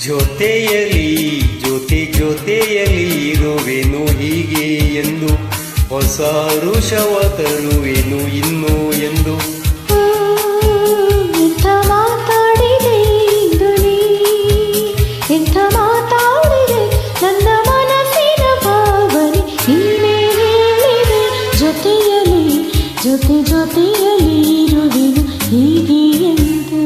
ಜೊತೆಯಲಿ ಜೊತೆಯಲಿ ಇರುವೆನು ಹೀಗೆ ಎಂದು, ಹೊಸ ಋಷವ ತರುವೆನು ಇನ್ನು ಎಂದು. ಎಂಥ ಮಾತಾಡಿದೆ ಇಂದು ನೀ, ಎಂಥ ಮಾತಾಡಿದೆ ನನ್ನ ಮನಸ್ಸಿನ ಭಾವನೆ ನೀನೇ ಹೇಳಿದೆ. ಜೊತೆಯಲಿ ಜೊತೆಯಲಿ ಇರುವೆನು ಹೀಗೆ ಎಂದು.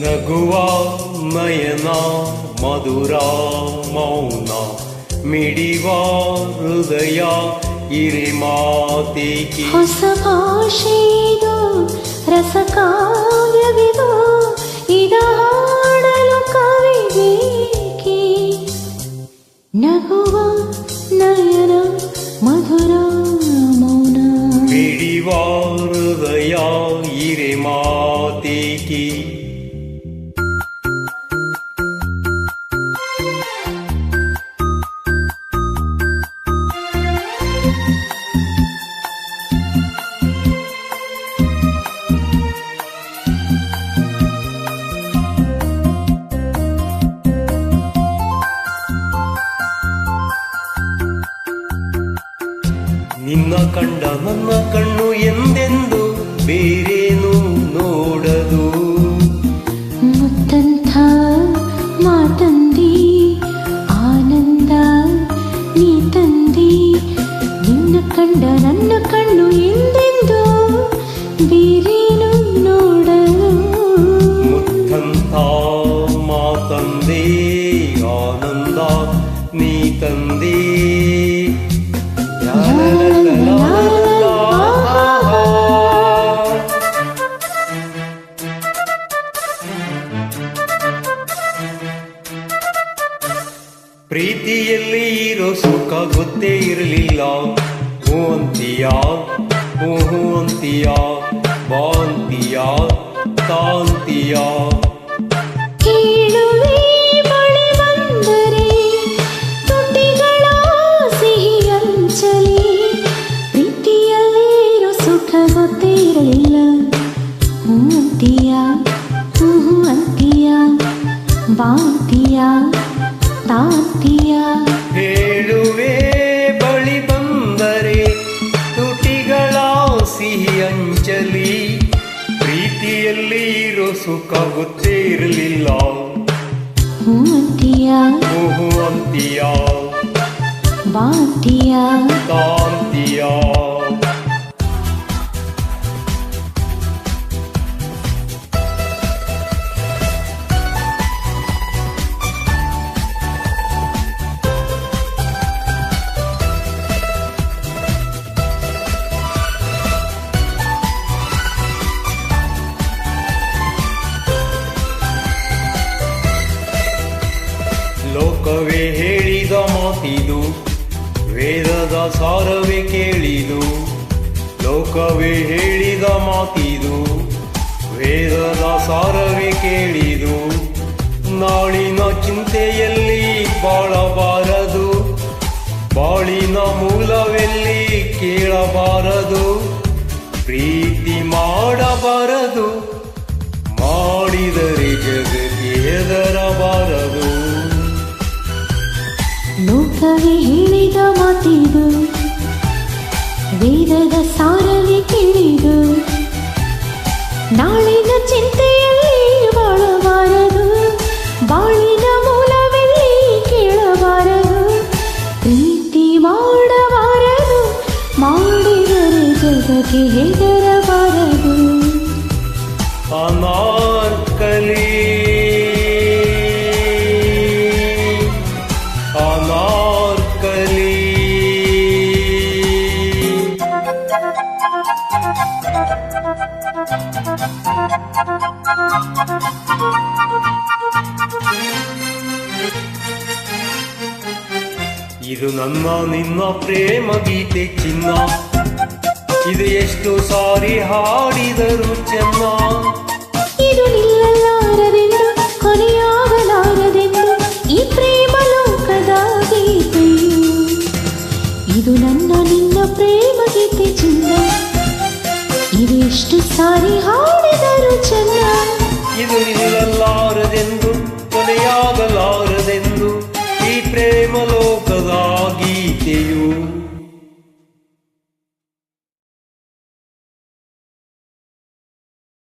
ನಗುವ ನಯನ ಮಧುರ ಮೌನ, ಮಿಡಿವ ಹೃದಯ ಇರಿ ಮಾತೇಕೆ. ಹೊಸ ಭಾಷೆದು ರಸಕಾವ್ಯವಿದು, ಇದ ಹಾಡಲು ಕವಿಬೇಕೆ. ನಗುವ ನಯನ ಮಧುರ ಮೌನ, ಮಿಡಿವ ಹೃದಯ ಇರಿ ಮಾತೇಕೆ. ನಿನ್ನ ಕಂಡ ನನ್ನ ಕಣ್ಣು ಎಂದೆಂದು ಬೇರೇನು ನೋಡದು. ಮುತ್ತಂಥ ಮಾತಂದಿ ಆನಂದ ನೀ ತಂದಿ. ನಿನ್ನ ಕಂಡ ನನ್ನ ಕಣ್ಣು ಎಂದೆಂದು ಬೇರೇನು ನೋಡಲು. ಮುತ್ತಂಥ ಮಾತಂದೆ ಆನಂದ ನೀ ತಂದೆ. ಪ್ರೀತಿಯಲ್ಲಿ ಇರೋ ಸುಖ ಗೊತ್ತೇ ಇರಲಿಲ್ಲ. ಹೂ ಅಂತೀಯ ಹೂ ಅಂತೀಯ, ಬಾಂತೀಯ ತಾಂತೀಯ. ಕೇಳುವೆ ಮಳೆ ಬಂದರೆ ತುಟಿಗಳ ಸಿಹಿ ಹಂಚಲಿ. ಪ್ರೀತಿಯಲ್ಲಿರೋ ಸುಖ ಗೊತ್ತೇ ಇರಲಿಲ್ಲ. ಹೂ ಅಂತೀಯ ಅಂತೀಯ, ಬಾಂತೀಯ ತಾಂತೀಯ. ಹೇಳುವೆ ಬಳಿ ಬಂದರೆ ತುಟಿಗಳ ಸಿಹಿ ಹಂಚಲಿ. ಪ್ರೀತಿಯಲ್ಲಿ ಇರೋ ಸುಖ ಗೊತ್ತೇ ಇರಲಿಲ್ಲ. ಹೂ ಅಂತೀಯ ಹೂ ಅಂತೀಯ, ಬಾಂತೀಯ ತಾಂತೀಯ. ಲೋಕವೇ ಹೇಳಿದ ಮಾತಿದು, ವೇದದ ಸಾರವೇ ಕೇಳಿದು. ಲೋಕವೇ ಹೇಳಿದ ಮಾತಿದು, ವೇದದ ಸಾರವೇ ಕೇಳಿದು. ನಾಳಿನ ಚಿಂತೆಯಲ್ಲಿ ಬಾಳಬಾರದು, ಬಾಳಿನ ಮೂಲವೆಲ್ಲಿ ಕೇಳಬಾರದು. ಪ್ರೀತಿ ಮಾಡಬಾರದು, ಮಾಡಿದರೆ ಜಗಕ್ಕೆ ಹೆದರಬಾರದು. ಲೋಕವೇ ಹೇಳಿದ ಮಾತಿದು, ವೇದದ ಸಾರವೇ ಕೇಳಿದು. ನಾಳಿನ ಚಿಂತೆಯಲ್ಲಿ ಬಾಳಬಾರದು, ಬಾಳಿನ ಮೂಲವೆಲ್ಲಿ ಕೇಳಬಾರದು. ಪ್ರೀತಿ ಮಾಡಬಾರದು, ಮಾಡಿದರೆ ಜಗಕ್ಕೆ ಹೆದರಬಾರದು. ಅನಾರ್ಕಲಿ ಅನಾರ್ಕಲಿ. ಇದು ನನ್ನ ನಿನ್ನ ಪ್ರೇಮ ಗೀತೆ ಚಿನ್ನ, ಇದು ಎಷ್ಟು ಸಾರಿ ಹಾಡಿದರು ಚೆನ್ನ. ಇದು ನಿಲ್ಲಲಾರದೆಂದ ಎಷ್ಟು ಸಾರಿ ಹಾಡಿದರು ಚೆನ್ನ ಇದು ನಿಲ್ಲ